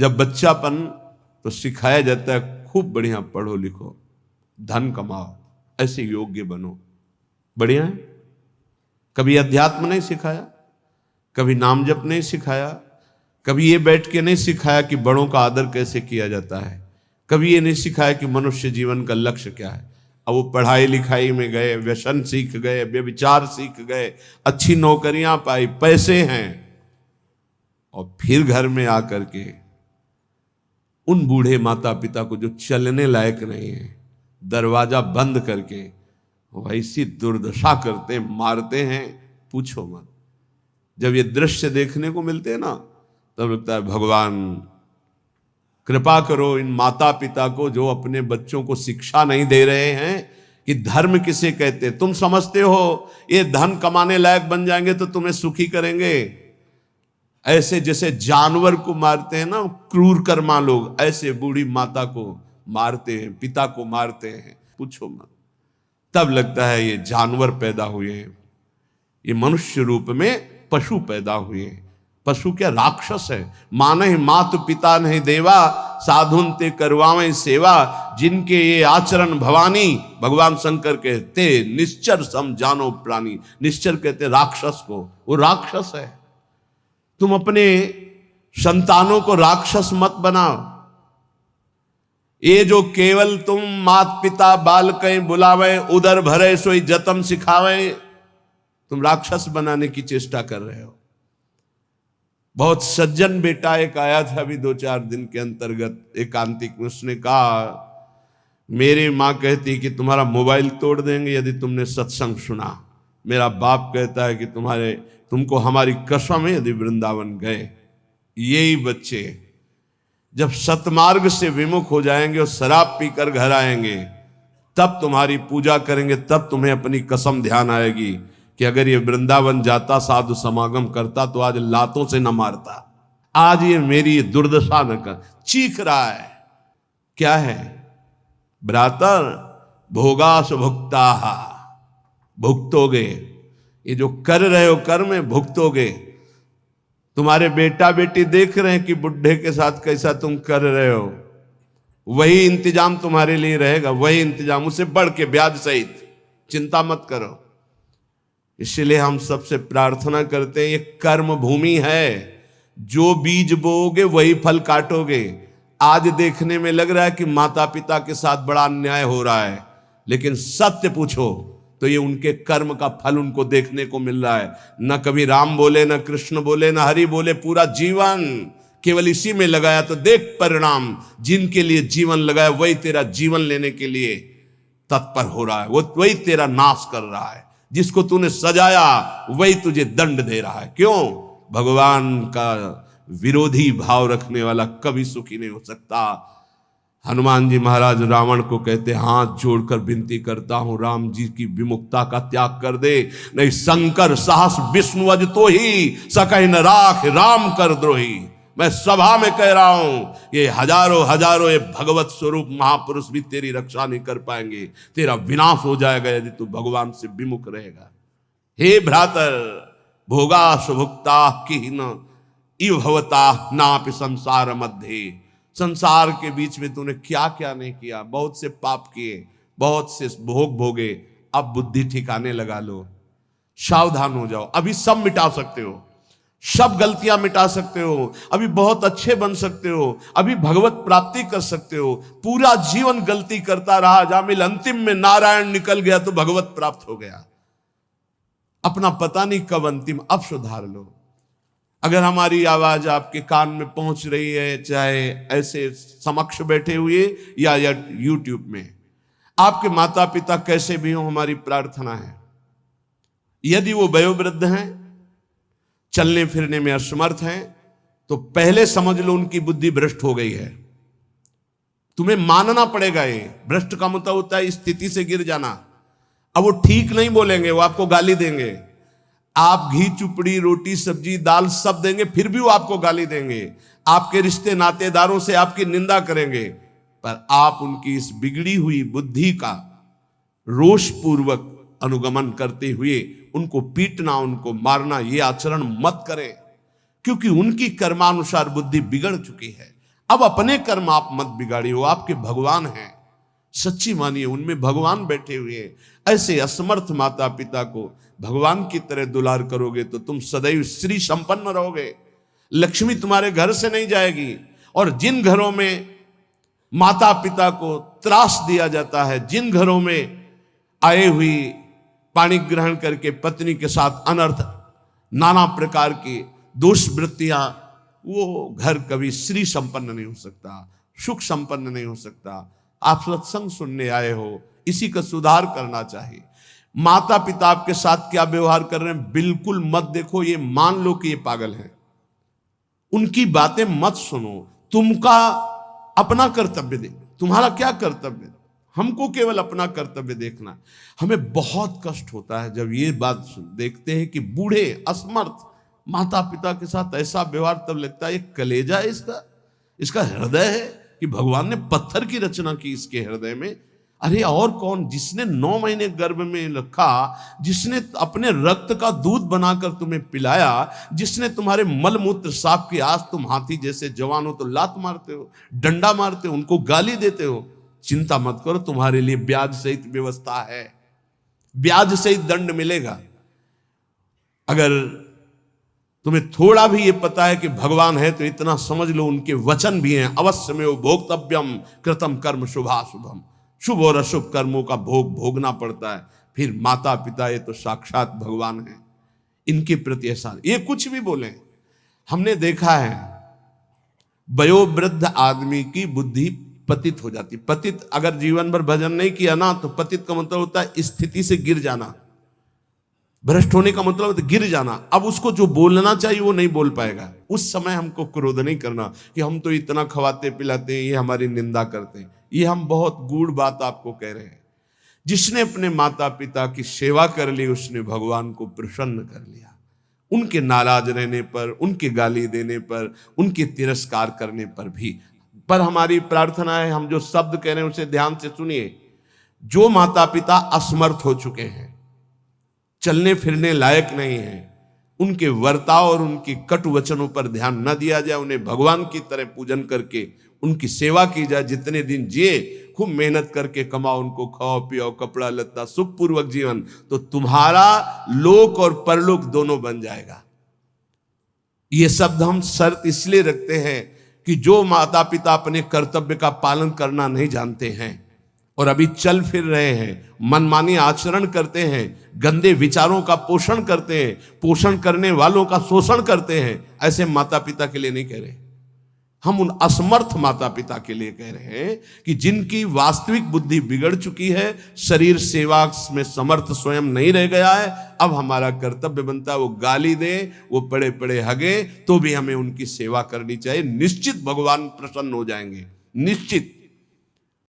जब बच्चापन तो सिखाया जाता है खूब बढ़िया पढ़ो लिखो, धन कमाओ, ऐसे योग्य बनो, बढ़िया है। कभी अध्यात्म नहीं सिखाया, कभी नाम जप नहीं सिखाया, कभी ये बैठ के नहीं सिखाया कि बड़ों का आदर कैसे किया जाता है, कभी ये नहीं सिखाया कि मनुष्य जीवन का लक्ष्य क्या है। अब वो पढ़ाई लिखाई में गए, व्यसन सीख गए, व्यभिचार सीख गए, अच्छी नौकरियां पाई, पैसे हैं, और फिर घर में आकर के उन बूढ़े माता पिता को जो चलने लायक नहीं है, दरवाजा बंद करके वैसी दुर्दशा करते, मारते हैं, पूछो मत। जब ये दृश्य देखने को मिलते हैं ना, तब लगता है भगवान कृपा करो इन माता पिता को जो अपने बच्चों को शिक्षा नहीं दे रहे हैं कि धर्म किसे कहते हैं। तुम समझते हो ये धन कमाने लायक बन जाएंगे तो तुम्हें सुखी करेंगे, ऐसे जैसे जानवर को मारते हैं ना क्रूर कर्मा लोग, ऐसे बूढ़ी माता को मारते हैं, पिता को मारते हैं, पूछो मत। तब लगता है ये जानवर पैदा हुए हैं, ये मनुष्य रूप में पशु पैदा हुए हैं। पशु क्या, राक्षस है। मानहि मातु पिता नहीं देवा, साधुन ते करवावें सेवा, जिनके ये आचरण भवानी, भगवान शंकर कहते निश्चर सम जानो प्राणी। निश्चर कहते राक्षस को, वो राक्षस है। तुम अपने संतानों को राक्षस मत बनाओ। ये जो केवल तुम मात पिता बाल कहीं बुलावे, उदर भरे सोई जतन सिखावे, तुम राक्षस बनाने की चेष्टा कर रहे हो। बहुत सज्जन बेटा एक आया था अभी 2-4 दिन के अंतर्गत एकांतिक में, उसने कहा मेरी माँ कहती कि तुम्हारा मोबाइल तोड़ देंगे यदि तुमने सत्संग सुना। मेरा बाप कहता है कि तुमको हमारी कसम है यदि वृंदावन गए। यही बच्चे जब सतमार्ग से विमुख हो जाएंगे और शराब पीकर घर आएंगे, तब तुम्हारी पूजा करेंगे, तब तुम्हें अपनी कसम ध्यान आएगी कि अगर ये वृंदावन जाता, साधु समागम करता, तो आज लातों से न मारता, आज ये मेरी दुर्दशा न कर। चीख रहा है, क्या है भ्रातर, भोगास भुक्ता, भुगतोगे। ये जो कर रहे हो कर्म भुगतोगे। तुम्हारे बेटा बेटी देख रहे हैं कि बुढ़े के साथ कैसा तुम कर रहे हो, वही इंतजाम तुम्हारे लिए रहेगा, वही इंतजाम, उससे बढ़ के ब्याज सहित। चिंता मत करो। इसलिए हम सबसे प्रार्थना करते हैं, ये कर्म भूमि है, जो बीज बोओगे वही फल काटोगे। आज देखने में लग रहा है कि माता पिता के साथ बड़ा अन्याय हो रहा है, लेकिन सत्य पूछो तो ये उनके कर्म का फल उनको देखने को मिल रहा है। न कभी राम बोले, न कृष्ण बोले, न हरि बोले, पूरा जीवन केवल इसी में लगाया, तो देख परिणाम। जिनके लिए जीवन लगाया वही तेरा जीवन लेने के लिए तत्पर हो रहा है, वही तेरा नाश कर रहा है। जिसको तूने सजाया वही तुझे दंड दे रहा है। क्यों? भगवान का विरोधी भाव रखने वाला कभी सुखी नहीं हो सकता। हनुमान जी महाराज रावण को कहते, हाथ जोड़कर विनती करता हूं राम जी की विमुखता का त्याग कर दे, नहीं शंकर साहस विष्णु अज तो ही, सकहि न राख राम कर द्रोही। मैं सभा में कह रहा हूं, ये हजारों ये भगवत स्वरूप महापुरुष भी तेरी रक्षा नहीं कर पाएंगे। तेरा विनाश हो जाएगा यदि तू भगवान से विमुख रहेगा। हे भ्रातर, भोगा सुभुक्ता किहिन इव भवता नापि संसार मध्य। संसार के बीच में तूने क्या क्या नहीं किया, बहुत से पाप किए, बहुत से भोग भोगे। अब बुद्धि ठिकाने लगा लो, सावधान हो जाओ। अभी सब मिटा सकते हो, सब गलतियां मिटा सकते हो, अभी बहुत अच्छे बन सकते हो, अभी भगवत प्राप्ति कर सकते हो। पूरा जीवन गलती करता रहा, जामिल अंतिम में नारायण निकल गया तो भगवत प्राप्त हो गया। अपना पता नहीं कब अंतिम, अब सुधार लो। अगर हमारी आवाज आपके कान में पहुंच रही है, चाहे ऐसे समक्ष बैठे हुए या यूट्यूब में, आपके माता पिता कैसे भी हो, हमारी प्रार्थना है यदि वो वयोवृद्ध हैं, चलने फिरने में असमर्थ हैं, तो पहले समझ लो उनकी बुद्धि भ्रष्ट हो गई है। तुम्हें मानना पड़ेगा। ये भ्रष्ट का मतलब होता है स्थिति से गिर जाना। अब वो ठीक नहीं बोलेंगे, वो आपको गाली देंगे। आप घी चुपड़ी रोटी सब्जी दाल सब देंगे, फिर भी वो आपको गाली देंगे। आपके रिश्ते नातेदारों से आपकी निंदा करेंगे, पर आप उनकी इस बिगड़ी हुई बुद्धि का रोषपूर्वक अनुगमन करते हुए उनको पीटना, उनको मारना, ये आचरण मत करें, क्योंकि उनकी कर्मानुसार बुद्धि बिगड़ चुकी है। अब अपने कर्म आप मत बिगाड़िए, वो आपके भगवान हैं, सच्ची मानिए उनमें भगवान बैठे हुए हैं। ऐसे असमर्थ माता पिता को भगवान की तरह दुलार करोगे तो तुम सदैव श्री संपन्न रहोगे, लक्ष्मी तुम्हारे घर से नहीं जाएगी। और जिन घरों में माता पिता को त्रास दिया जाता है, जिन घरों में आए हुई पानी ग्रहण करके पत्नी के साथ अनर्थ नाना प्रकार की दोष वृत्तियां, वो घर कभी श्री संपन्न नहीं हो सकता, सुख संपन्न नहीं हो सकता। आप सत्संग सुनने आए हो, इसी का सुधार करना चाहिए। माता पिता आपके साथ क्या व्यवहार कर रहे हैं बिल्कुल मत देखो, ये मान लो कि ये पागल है, उनकी बातें मत सुनो। तुमका अपना कर्तव्य दे, तुम्हारा क्या कर्तव्य, हमको केवल अपना कर्तव्य देखना। हमें बहुत कष्ट होता है जब ये बात देखते हैं कि बूढ़े असमर्थ माता पिता के साथ ऐसा व्यवहार, तब लगता है ये कलेजा है इसका हृदय है कि भगवान ने पत्थर की रचना की इसके हृदय में। अरे और कौन, जिसने 9 महीने गर्भ में रखा, जिसने अपने रक्त का दूध बनाकर तुम्हें पिलाया, जिसने तुम्हारे मल मूत्र साफ किया, आज तुम हाथी जैसे जवान हो तो लात मारते हो, डंडा मारते हो, उनको गाली देते हो। चिंता मत करो, तुम्हारे लिए ब्याज सहित व्यवस्था है, ब्याज सहित दंड मिलेगा। अगर तुम्हें थोड़ा भी ये पता है कि भगवान है तो इतना समझ लो उनके वचन भी हैं, अवश्य में वो भोक्तव्यम कृतम कर्म शुभाशुभम, शुभ और अशुभ कर्मों का भोग भोगना पड़ता है। फिर माता पिता ये तो साक्षात भगवान है, इनके प्रति ऐसा ये कुछ भी बोले। हमने देखा है वयोवृद्ध आदमी की बुद्धि पतित हो जाती। पतित अगर जीवन भर भजन नहीं किया ना, तो पतित का मतलब होता है स्थिति से गिर जाना, भ्रष्ट होने का मतलब होता है गिर जाना। अब उसको जो बोलना चाहिए वो नहीं बोल पाएगा। उस समय हमको क्रोध नहीं करना कि हम तो इतना खवाते पिलाते हैं, ये हमारी निंदा करते हैं। ये हम बहुत गूढ़ बात आपको कह रहे हैं। जिसने अपने माता पिता की सेवा कर ली, उसने भगवान को प्रसन्न कर लिया। उनके नाराज रहने पर, उनके गाली देने पर, उनके तिरस्कार करने पर भी। पर हमारी प्रार्थना है, हम जो शब्द कह रहे हैं उसे ध्यान से सुनिए। जो माता पिता असमर्थ हो चुके हैं, चलने फिरने लायक नहीं है, उनके वर्ताव और उनकी कटु वचनों पर ध्यान न दिया जाए, उन्हें भगवान की तरह पूजन करके उनकी सेवा की जाए। जितने दिन जिए खूब मेहनत करके कमाओ, उनको खाओ पियो, कपड़ा लत्ता, सुखपूर्वक जीवन, तो तुम्हारा लोक और परलोक दोनों बन जाएगा। ये शब्द हम शर्त इसलिए रखते हैं कि जो माता पिता अपने कर्तव्य का पालन करना नहीं जानते हैं और अभी चल फिर रहे हैं, मनमानी आचरण करते हैं, गंदे विचारों का पोषण करते हैं, पोषण करने वालों का शोषण करते हैं, ऐसे माता पिता के लिए नहीं कह रहे। हम उन असमर्थ माता पिता के लिए कह रहे हैं कि जिनकी वास्तविक बुद्धि बिगड़ चुकी है, शरीर सेवा में समर्थ स्वयं नहीं रह गया है। अब हमारा कर्तव्य बनता है वो गाली दे, वो पड़े पड़े हगे, तो भी हमें उनकी सेवा करनी चाहिए। निश्चित भगवान प्रसन्न हो जाएंगे, निश्चित।